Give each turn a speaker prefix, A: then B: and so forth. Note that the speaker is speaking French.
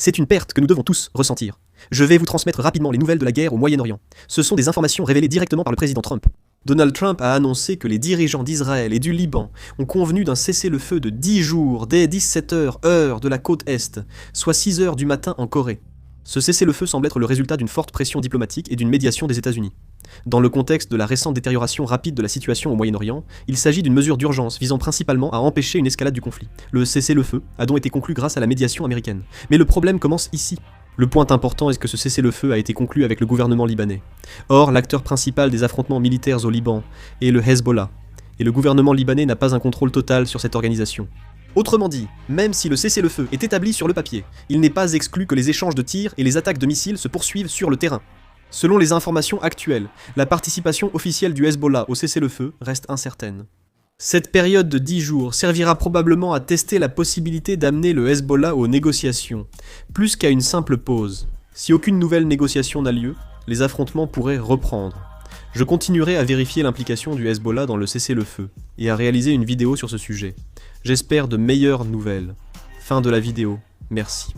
A: C'est une perte que nous devons tous ressentir. Je vais vous transmettre rapidement les nouvelles de la guerre au Moyen-Orient. Ce sont des informations révélées directement par le président Trump. Donald Trump a annoncé que les dirigeants d'Israël et du Liban ont convenu d'un cessez-le-feu de 10 jours dès 17h heure de la côte Est, soit 6h du matin en Corée. Ce cessez-le-feu semble être le résultat d'une forte pression diplomatique et d'une médiation des États-Unis. Dans le contexte de la récente détérioration rapide de la situation au Moyen-Orient, il s'agit d'une mesure d'urgence visant principalement à empêcher une escalade du conflit. Le cessez-le-feu a donc été conclu grâce à la médiation américaine. Mais le problème commence ici. Le point important est que ce cessez-le-feu a été conclu avec le gouvernement libanais. Or, l'acteur principal des affrontements militaires au Liban est le Hezbollah, et le gouvernement libanais n'a pas un contrôle total sur cette organisation. Autrement dit, même si le cessez-le-feu est établi sur le papier, il n'est pas exclu que les échanges de tirs et les attaques de missiles se poursuivent sur le terrain. Selon les informations actuelles, la participation officielle du Hezbollah au cessez-le-feu reste incertaine. Cette période de 10 jours servira probablement à tester la possibilité d'amener le Hezbollah aux négociations, plus qu'à une simple pause. Si aucune nouvelle négociation n'a lieu, les affrontements pourraient reprendre. Je continuerai à vérifier l'implication du Hezbollah dans le cessez-le-feu, et à réaliser une vidéo sur ce sujet. J'espère de meilleures nouvelles. Fin de la vidéo. Merci.